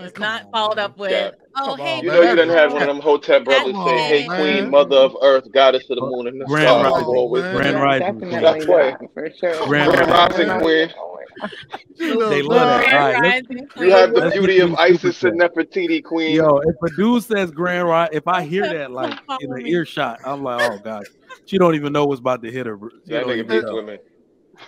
It's not followed up with, oh, hey, you know, you done had one of them hotel brothers say, "Hey, Queen, Mother of Earth, Goddess of the Moon and the Grand Stars." Rising, Grand Rising, definitely not, for sure. Grand Rising Queen. They love that. All right, you have the beauty of Isis and Nefertiti, Queen. Yo, if a dude says Grand Rising, if I hear that like in the earshot, I'm like, oh god, she don't even know what's about to hit her. That nigga beats women.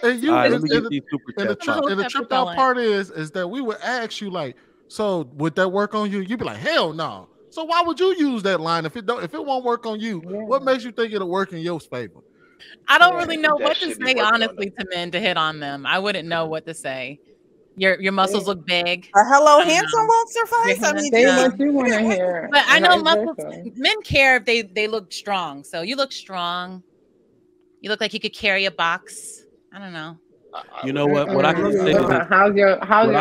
And you, right, and the tripped out part is that we would ask you like, so would that work on you? You'd be like, hell no. So why would you use that line if it won't work on you? Yeah. What makes you think it'll work in your favor? I don't really know what to say honestly to men to hit on them. I wouldn't know what to say. Your muscles look big. A hello handsome won't suffice. I mean, say what you want to hear. But I know men care if they look strong. So you look strong. You look like you could carry a box. I don't know. You know what? What I can say is how's your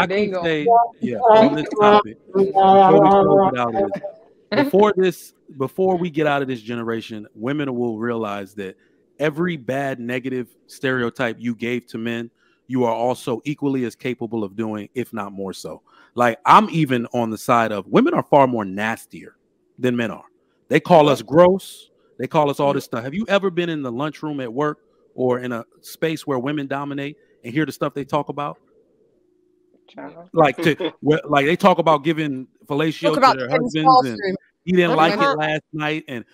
day going? On this topic, before we close it out, is before we get out of this generation, women will realize that every bad negative stereotype you gave to men, you are also equally as capable of doing, if not more so. Like, I'm even on the side of women are far more nastier than men are. They call us gross. They call us all this stuff. Have you ever been in the lunchroom at work or in a space where women dominate and hear the stuff they talk about? Like they talk about giving fellatio to their husbands and he didn't like it last night. And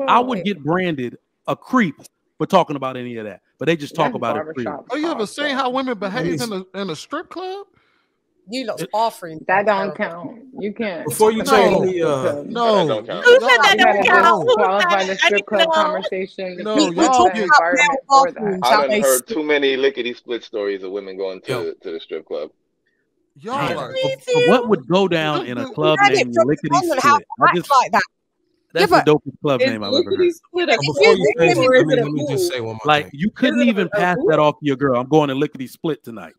I would get branded a creep for talking about any of that. But they just talk about it freely. Oh, you ever seen how women behave in a strip club? You lot's bathroom. That don't count. You can't. Before you take any no. Who said that don't count? Qualify the strip club conversation. No, y'all I done heard too many lickety split stories of women going to the strip club. Y'all what would go down in a club named Lickety Split? I just like that. That's the dopest club name I've ever heard. Before you say let me just say one more thing. You couldn't even pass that off to your girl. I'm going to Lickety Split tonight.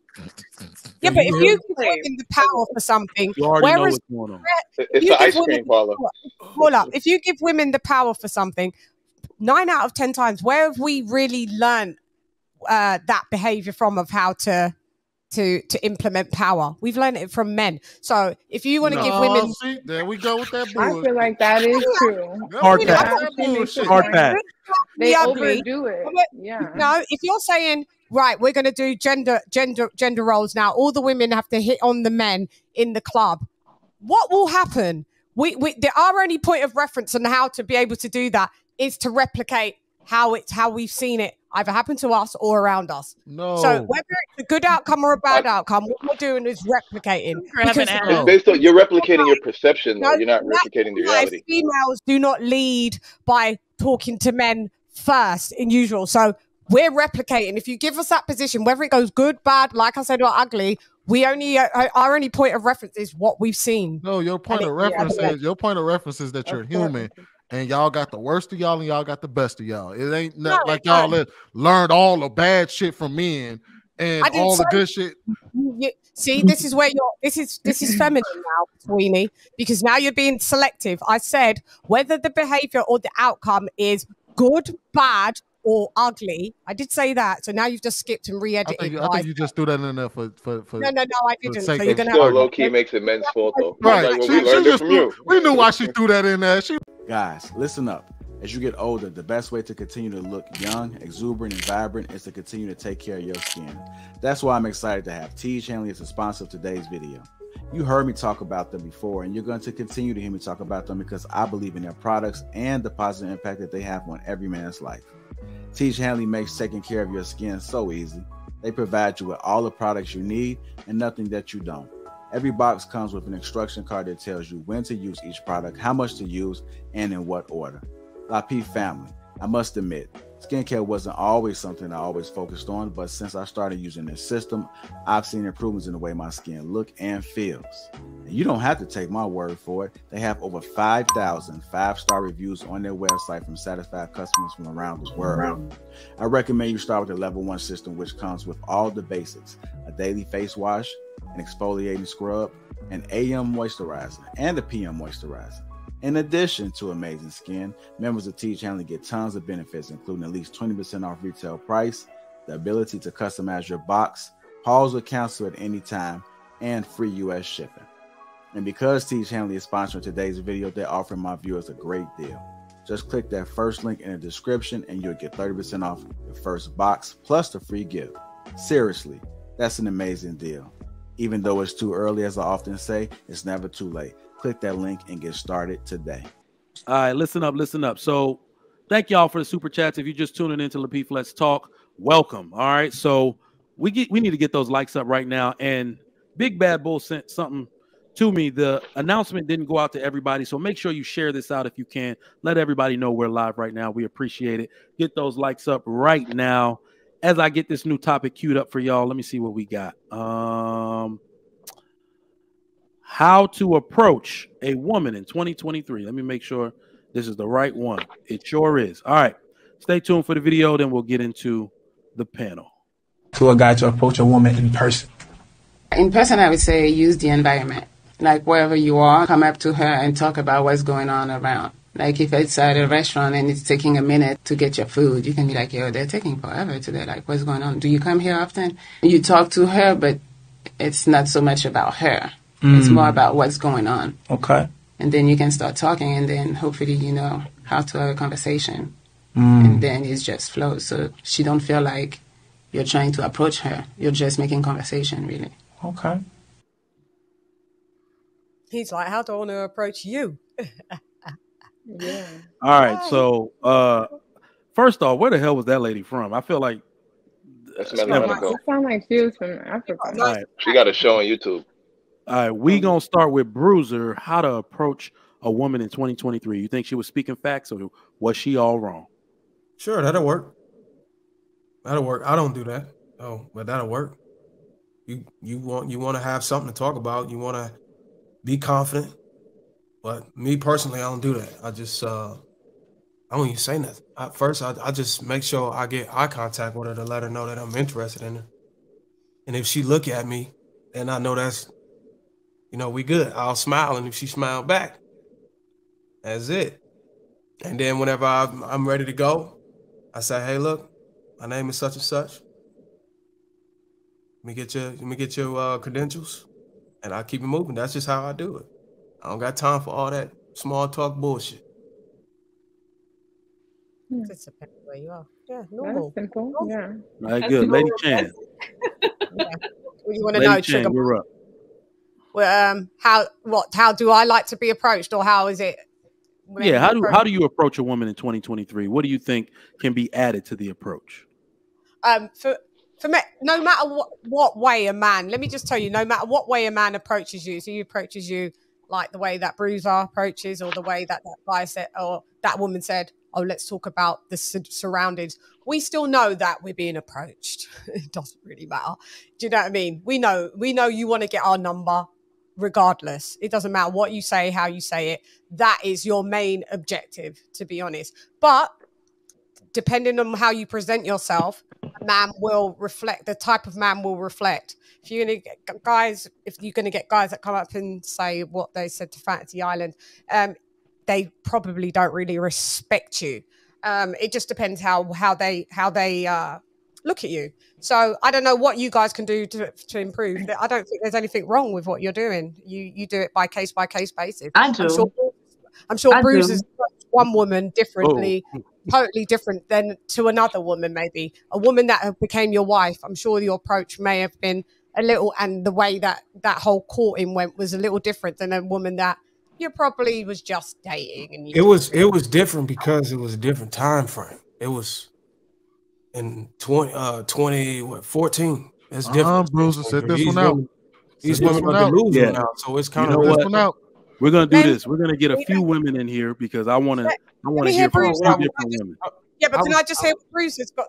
Yeah, but if you give women the power for something, you already know what's going on. It's an ice cream parlor. Hold up. If you give women the power for something, 9 out of 10 times, where have we really learned that behavior from of how to implement power? We've learned it from men. So if you want to give women, there we go with that bullshit. I feel like that is true. Hard pass. They overdo it. Yeah. No, if you're saying, right, we're going to do gender roles now, all the women have to hit on the men in the club, what will happen? Our only point of reference on how to be able to do that is to replicate how we've seen it either happen to us or around us. No. So whether it's a good outcome or a bad outcome, what we're doing is replicating. It's based on, you're replicating your perception, though. You're not replicating the reality. Females do not lead by talking to men first in usual. So we're replicating. If you give us that position, whether it goes good, bad, like I said, or ugly, our only point of reference is what we've seen. No, your point of reference is that you're human. And y'all got the worst of y'all and y'all got the best of y'all. It ain't like y'all learned all the bad shit from men and all the good shit. See, this is where this is feminine now, Sweeney, because now you're being selective. I said whether the behavior or the outcome is good, bad, or ugly. I did say that. So now you've just skipped and re-edited. I think you just threw that in there for No, I didn't. So you're gonna have low key makes it men's fault though. Right. Like, we learned it from you. We knew why she threw that in there. Guys, listen up. As you get older, the best way to continue to look young, exuberant, and vibrant is to continue to take care of your skin. That's why I'm excited to have Teej Hanley as a sponsor of today's video. You heard me talk about them before, and you're going to continue to hear me talk about them because I believe in their products and the positive impact that they have on every man's life. Teej Hanley makes taking care of your skin so easy. They provide you with all the products you need and nothing that you don't. Every box comes with an instruction card that tells you when to use each product, how much to use, and in what order. Lapeef family, I must admit, skincare wasn't always something I always focused on, but since I started using this system, I've seen improvements in the way my skin looks and feels. And you don't have to take my word for it. They have over 5,000 5-star reviews on their website from satisfied customers from around the world. I recommend you start with the level 1 system, which comes with all the basics: a daily face wash, an exfoliating scrub, an AM moisturizer, and a PM moisturizer. In addition to amazing skin, members of Teej Hanley get tons of benefits, including at least 20% off retail price, the ability to customize your box, pause or cancel at any time, and free US shipping. And because Teach Hanley is sponsoring today's video, they're offering my viewers a great deal. Just click that first link in the description and you'll get 30% off the first box plus the free gift. Seriously, that's an amazing deal. Even though it's too early, as I often say, it's never too late. Click that link and get started today. All right, listen up. So thank y'all for the super chats. If you're just tuning into Lapeef Let's Talk, welcome. All right, so we need to get those likes up right now. And Big Bad Bull sent something to me. The announcement didn't go out to everybody, so make sure you share this out if you can. Let everybody know we're live right now. We appreciate it. Get those likes up right now. As I get this new topic queued up for y'all, let me see what we got. How to approach a woman in 2023. Let me make sure this is the right one. It sure is. All right. Stay tuned for the video, then we'll get into the panel. To a guy to approach a woman in person. In person, I would say use the environment. Like wherever you are, come up to her and talk about what's going on around. Like if it's at a restaurant and it's taking a minute to get your food, you can be like, yo, they're taking forever today. Like, what's going on? Do you come here often? You talk to her, but it's not so much about her. It's more about what's going on. Okay. And then you can start talking, and then hopefully you know how to have a conversation. And then it just flows. So she don't feel like you're trying to approach her. You're just making conversation, really. Okay. He's like, how do I want to approach you? Yeah. All right. So first off, where the hell was that lady from? I feel like that's Mexico. It sounds like she was from Africa. All right. She got a show on YouTube. All right, we gonna start with Bruiser. How to approach a woman in 2023? You think she was speaking facts, or was she all wrong? Sure, that'll work. That'll work. I don't do that. Oh, but that'll work. You want to have something to talk about. You want to be confident. But me personally, I don't do that. I just I don't even say nothing. First, I just make sure I get eye contact with her to let her know that I'm interested in her. And if she look at me, then I know that's, you know, we good. I'll smile, and if she smile back, that's it. And then whenever I'm ready to go, I say, hey, look, my name is such and such. Let me get your credentials, and I keep it moving. That's just how I do it. I don't got time for all that small talk bullshit. Just depends where you are. Yeah, normal. That's simple. Yeah. All right, good. Lady Chan. Yeah. What you want to Lady know, Chan, Sugar? you're up. Well, how do I like to be approached, or how is it? Yeah, how do you approach a woman in 2023? What do you think can be added to the approach? For me, no matter what way a man, let me just tell you, no matter what way a man approaches you, so he approaches you like the way that Bruiser approaches, or the way that guy said, or that woman said, oh, let's talk about the surroundings. We still know that we're being approached. It doesn't really matter. Do you know what I mean? We know you want to get our number regardless. It doesn't matter what you say, how you say it. That is your main objective, to be honest. But depending on how you present yourself, a man will reflect, the type of man will reflect. If you're going to get guys that come up and say what they said to Fantasy Island, they probably don't really respect you. It just depends how they look at you. So I don't know what you guys can do to improve. I don't think there's anything wrong with what you're doing. You do it by case basis. I do. I'm sure Bruce is one woman differently, totally different than to another woman. Maybe a woman that became your wife. I'm sure your approach may have been a little, and the way that whole courting went was a little different than a woman that you probably was just dating. And it was different because it was a different time frame. It was in 2014. That's different. Bruiser, set this one out. These women are delusional now, so it's kind of this one out. We're gonna do this. We're gonna get a few women in here because I want to hear from a few different women. Yeah, but can I just hear what Bruce has got?